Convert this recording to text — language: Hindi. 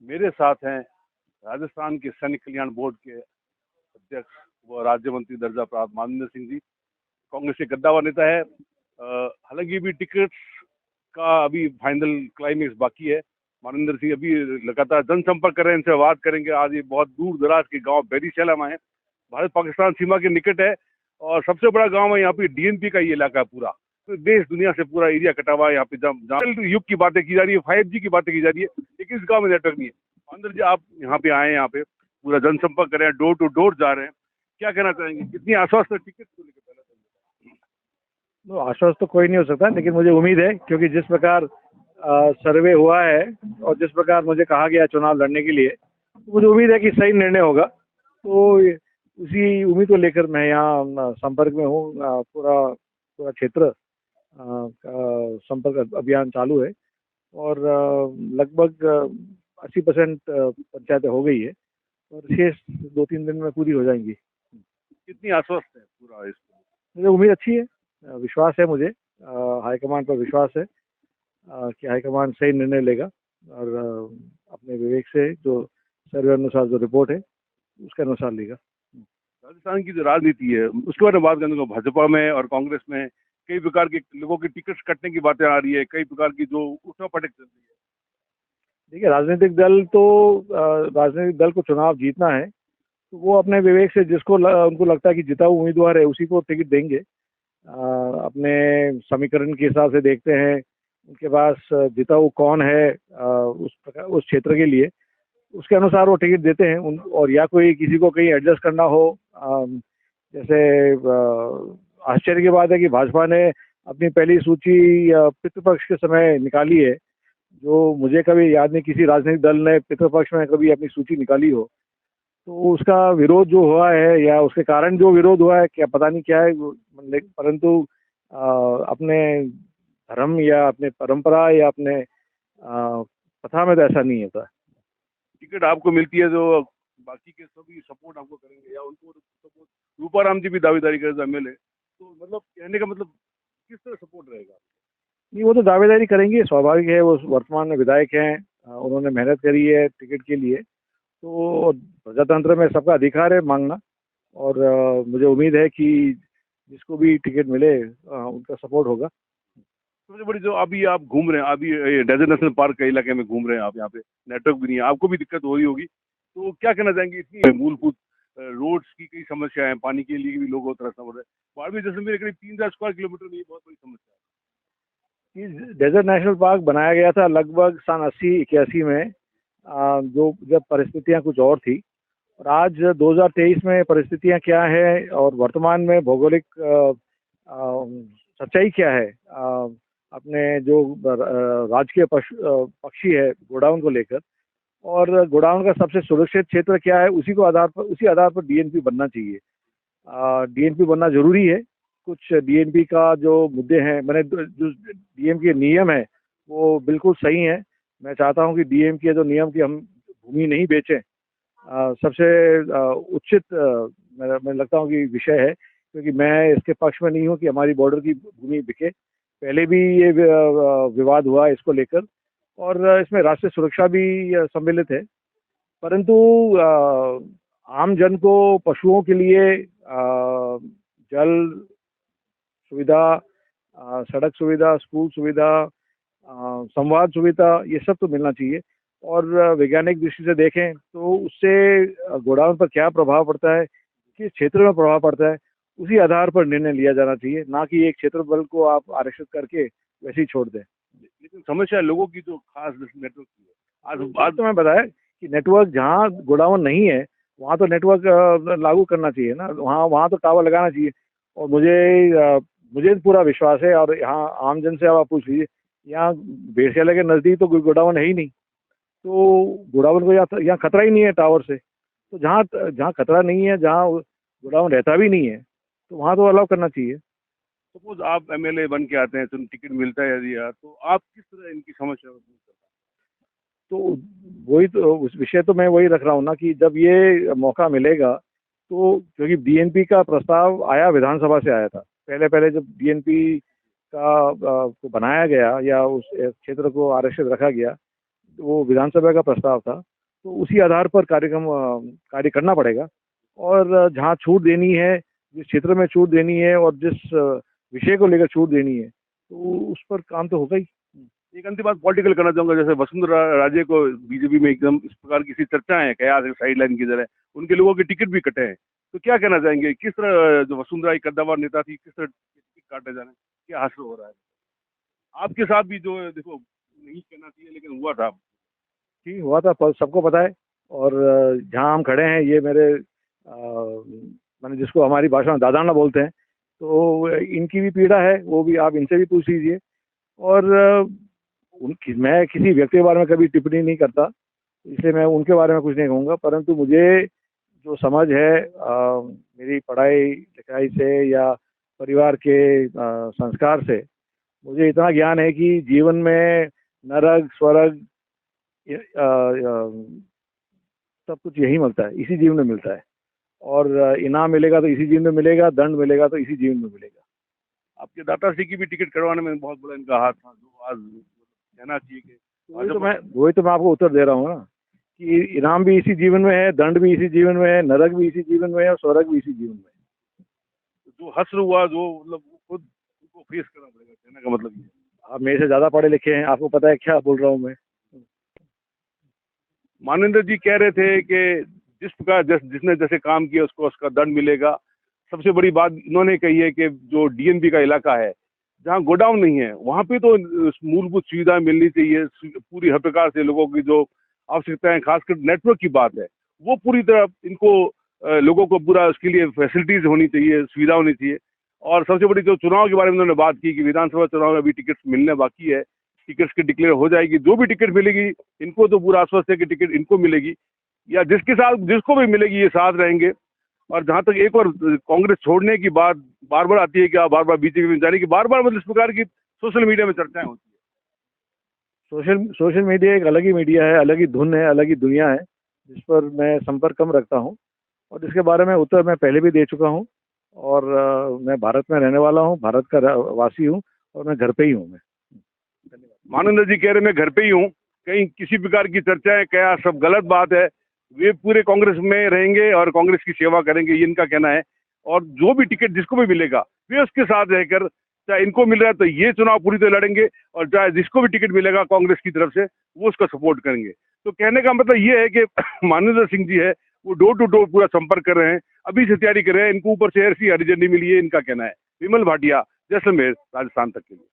मेरे साथ हैं राजस्थान के सैनिक कल्याण बोर्ड के अध्यक्ष व राज्य मंत्री दर्जा प्राप्त मानवेंद्र सिंह जी। कांग्रेस के कद्दावर नेता है। हालांकि अभी टिकट का अभी फाइनल क्लाइमेक्स बाकी है। मानवेंद्र सिंह अभी लगातार जनसंपर्क कर रहे हैं, इनसे बात करेंगे। आज ये बहुत दूर दराज के गांव बैरीशैला में है, भारत पाकिस्तान सीमा के निकट है और सबसे बड़ा गांव है। यहाँ पे डीएनपी का ये इलाका है पूरा, तो देश दुनिया से पूरा एरिया कटा हुआ है। यहाँ पे जहाँ युग की बातें की जा रही है, 5G की बातें की जा रही है, लेकिन इस गांव में नेटवर्क नहीं है। मानवेंद्र जी, आप यहाँ पे आए, यहाँ पे पूरा जनसंपर्क कर रहे हैं, डोर टू डोर जा रहे हैं, क्या कहना चाहेंगे? कितनी आश्वस्त है टिकट को लेकर? तो आश्वस्त तो कोई नहीं हो सकता, लेकिन मुझे उम्मीद है, क्योंकि जिस प्रकार सर्वे हुआ है और जिस प्रकार मुझे कहा गया चुनाव लड़ने के लिए, तो मुझे उम्मीद है कि सही निर्णय होगा। तो उसी उम्मीद को लेकर मैं यहाँ संपर्क में हूँ। पूरा पूरा क्षेत्र का संपर्क अभियान चालू है और लगभग 80% पंचायतें हो गई है और शेष 2-3 दिन में पूरी हो जाएंगी। कितनी आश्वस्त है पूरा इसको? मुझे उम्मीद अच्छी है, विश्वास है मुझे, हाईकमान पर विश्वास है कि हाईकमान सही निर्णय लेगा और अपने विवेक से जो सर्वे अनुसार जो रिपोर्ट है उसके अनुसार लेगा। राजस्थान की जो राजनीति है उसके बारे में बात करने को, भाजपा में और कांग्रेस में कई प्रकार के लोगों की टिकट कटने की बातें आ रही है, कई प्रकार की जो उठापटक चल रही है। देखिए, राजनीतिक दल को चुनाव जीतना है तो वो अपने विवेक से जिसको उनको लगता है कि जिता हुआ उम्मीदवार है उसी को टिकट देंगे। अपने समीकरण के हिसाब से देखते हैं उनके पास जिता हुआ कौन है उस क्षेत्र के लिए, उसके अनुसार वो टिकट देते हैं। और या कोई किसी को कहीं एडजस्ट करना हो, जैसे आश्चर्य की बात है कि भाजपा ने अपनी पहली सूची पितृपक्ष के समय निकाली है, जो मुझे कभी याद नहीं किसी राजनीतिक दल ने पितृपक्ष में कभी अपनी सूची निकाली हो। तो उसका विरोध जो हुआ है या उसके कारण जो विरोध हुआ है, क्या पता नहीं क्या है, परंतु अपने धर्म या अपने परंपरा या अपने प्रथा में तो ऐसा नहीं होता। टिकट आपको मिलती है तो बाकी के सभी सपोर्ट आपको करेंगे या उनको सपोर्ट? रूपाराम जी भी दावेदारी कर एमएलए, तो मतलब कहने का मतलब किस तरह सपोर्ट रहेगा? नहीं, वो तो दावेदारी करेंगे, स्वाभाविक है। वो वर्तमान में विधायक हैं, उन्होंने मेहनत करी है टिकट के लिए, तो प्रजातंत्र में सबका अधिकार है मांगना। और मुझे उम्मीद है कि जिसको भी टिकट मिले उनका सपोर्ट होगा। सबसे बड़ी जो अभी आप घूम रहे हैं, अभी डेजर्ट नेशनल पार्क के इलाके में घूम रहे हैं आप, यहाँ पे नेटवर्क भी नहीं है, आपको भी दिक्कत हो रही होगी, तो क्या कहना चाहेंगे? इतनी मूलभूत रोड्स की कई समस्या है, पानी के लिए भी लोगों को तरसना पड़ रहा है। बाड़मेर जैसलमेर करीब 3000 स्क्वायर किलोमीटर में, ये बहुत बड़ी समस्या है। डेजर्ट नेशनल पार्क बनाया गया था लगभग सन 80-81 में, जो जब परिस्थितियां कुछ और थी, और आज 2023 में परिस्थितियां क्या है और वर्तमान में भौगोलिक सच्चाई क्या है, अपने जो राजकीय पक्षी है गोडाउन को लेकर, और गोडाउन का सबसे सुरक्षित क्षेत्र क्या है, उसी आधार पर डीएनपी बनना चाहिए। डीएनपी बनना जरूरी है। कुछ डीएनपी का जो मुद्दे हैं, मैंने जो डीएमपी के नियम है वो बिल्कुल सही है। मैं चाहता हूं कि डीएमपी के जो नियम की हम भूमि नहीं बेचें, सबसे उचित मैं लगता हूं कि विषय है, क्योंकि मैं इसके पक्ष में नहीं हूं कि हमारी बॉर्डर की भूमि बिके। पहले भी ये विवाद हुआ इसको लेकर और इसमें राष्ट्रीय सुरक्षा भी सम्मिलित है। परंतु आम जन को पशुओं के लिए जल सुविधा, सड़क सुविधा, स्कूल सुविधा, संवाद सुविधा, ये सब तो मिलना चाहिए। और वैज्ञानिक दृष्टि से देखें तो उससे गोडाउन पर क्या प्रभाव पड़ता है, किस क्षेत्र में प्रभाव पड़ता है, उसी आधार पर निर्णय लिया जाना चाहिए, ना कि एक क्षेत्रफल को आप आरक्षित करके वैसे ही छोड़ दें। लेकिन समस्या लोगों की जो खास नेटवर्क की है। आज तो मैं बताया कि नेटवर्क जहाँ गोडाउन नहीं है वहाँ तो नेटवर्क लागू करना चाहिए ना, वहाँ तो टावर लगाना चाहिए। और मुझे पूरा विश्वास है, और यहाँ आम जन से आप पूछ लीजिए, यहाँ बैरीशैला के नज़दीक तो कोई गोडाउन है ही नहीं, तो गोडाउन को यहाँ खतरा ही नहीं है टावर से। तो जहाँ खतरा नहीं है, जहाँ गोडाउन रहता भी नहीं है, तो वहाँ तो अलाउ करना चाहिए। सपोज आप एमएलए बन के आते हैं तो टिकट मिलता है यदि, तो आप किस तरह इनकी समस्या को दूर करते हैं? तो वही तो उस विषय तो मैं वही रख रहा हूँ ना कि जब ये मौका मिलेगा, तो क्योंकि डीएनपी का प्रस्ताव आया विधानसभा से आया था, पहले जब डीएनपी का को बनाया गया या उस क्षेत्र को आरक्षित रखा गया, वो विधानसभा का प्रस्ताव था, तो उसी आधार पर कार्य करना पड़ेगा। और जहाँ छूट देनी है, जिस क्षेत्र में छूट देनी है और जिस विषय को लेकर छूट देनी है, तो उस पर काम तो होगा ही। एक अंतिम बात पॉलिटिकल करना चाहूंगा, जैसे वसुंधरा राजे को बीजेपी में एकदम इस प्रकार की चर्चा है, कयास है, साइड लाइन की तरह, उनके लोगों के टिकट भी कटे हैं, तो क्या कहना चाहेंगे, किस तरह जो वसुंधरा एक कद्दावर नेता थी, किस तरह टिकट काटे जाने, क्या हासिल हो रहा है? आपके साथ भी जो है, देखो नहीं कहना चाहिए लेकिन हुआ था। ठीक हुआ था, सबको पता है। और जहाँ हम खड़े हैं, ये मेरे मैंने जिसको हमारी भाषा में दादाना बोलते हैं, तो इनकी भी पीड़ा है, वो भी आप इनसे भी पूछ लीजिए। और मैं किसी व्यक्ति के बारे में कभी टिप्पणी नहीं करता, इसलिए मैं उनके बारे में कुछ नहीं कहूँगा। परंतु मुझे जो समझ है मेरी पढ़ाई लिखाई से या परिवार के संस्कार से, मुझे इतना ज्ञान है कि जीवन में नरक स्वर्ग सब कुछ यही मिलता है, इसी जीवन में मिलता है। और इनाम मिलेगा तो इसी जीवन में मिलेगा, दंड मिलेगा तो इसी जीवन में मिलेगा। आपके दाता श्री की भी टिकट करवाने में बहुत बड़ा इनका हाथ था, जो आज कहना चाहिए कि वही तो मैं आपको उत्तर दे रहा हूँ ना, कि इनाम भी इसी जीवन में है, दंड भी इसी जीवन में है, नरक भी इसी जीवन में है और स्वर्ग भी इसी जीवन में है। जो हश्र हुआ, जो मतलब खुद उनको फेस करना पड़ेगा, कहने का मतलब ये। आप मेरे से ज्यादा पढ़े लिखे हैं, आपको पता है क्या बोल रहा हूँ मैं। मानवेंद्र जी कह रहे थे कि जिस प्रकार जिसने जैसे काम किया उसको उसका दंड मिलेगा। सबसे बड़ी बात इन्होंने कही है कि जो डीएनबी का इलाका है, जहाँ गोडाउन नहीं है, वहाँ पे तो मूलभूत सुविधाएं मिलनी चाहिए पूरी हर प्रकार से। लोगों की जो आवश्यकताएं, खासकर नेटवर्क की बात है, वो पूरी तरह इनको लोगों को पूरा उसके लिए फैसिलिटीज होनी चाहिए, सुविधा होनी चाहिए। और सबसे बड़ी जो चुनाव के बारे में उन्होंने बात की कि विधानसभा चुनाव में अभी टिकट मिलने बाकी है, टिकट्स की डिक्लेयर हो जाएगी। जो भी टिकट मिलेगी इनको तो पूरा आश्वस्त है कि टिकट इनको मिलेगी, या जिसके साथ जिसको भी मिलेगी ये साथ रहेंगे। और जहां तक एक और कांग्रेस छोड़ने की बात बार बार आती है कि आप बार बार बीजेपी में जाने की, बार बार मतलब इस प्रकार की सोशल मीडिया में चर्चाएं होती है। सोशल मीडिया एक अलग ही मीडिया है, अलग ही धुन है, अलग ही दुनिया है, जिस पर मैं संपर्क कम रखता हूँ और जिसके बारे में उत्तर मैं पहले भी दे चुका हूँ। और मैं भारत में रहने वाला हूँ, भारत का वासी हूँ और मैं घर पे ही हूँ। मैं मानवेंद्र जी कह रहे मैं घर पे ही हूँ, कहीं किसी प्रकार की चर्चाएं क्या सब गलत बात है। वे पूरे कांग्रेस में रहेंगे और कांग्रेस की सेवा करेंगे, ये इनका कहना है। और जो भी टिकट जिसको भी मिलेगा वे उसके साथ रहकर, चाहे इनको मिल रहा है तो ये चुनाव पूरी तरह लड़ेंगे, और चाहे जिसको भी टिकट मिलेगा कांग्रेस की तरफ से वो उसका सपोर्ट करेंगे। तो कहने का मतलब ये है कि मानवेंद्र सिंह जी है वो डोर टू डोर पूरा संपर्क कर रहे हैं, अभी से तैयारी कर रहे हैं। इनको ऊपर से ऐसी हरी झंडी मिली है, इनका कहना है। विमल भाटिया, जैसलमेर, राजस्थान तक के लिए।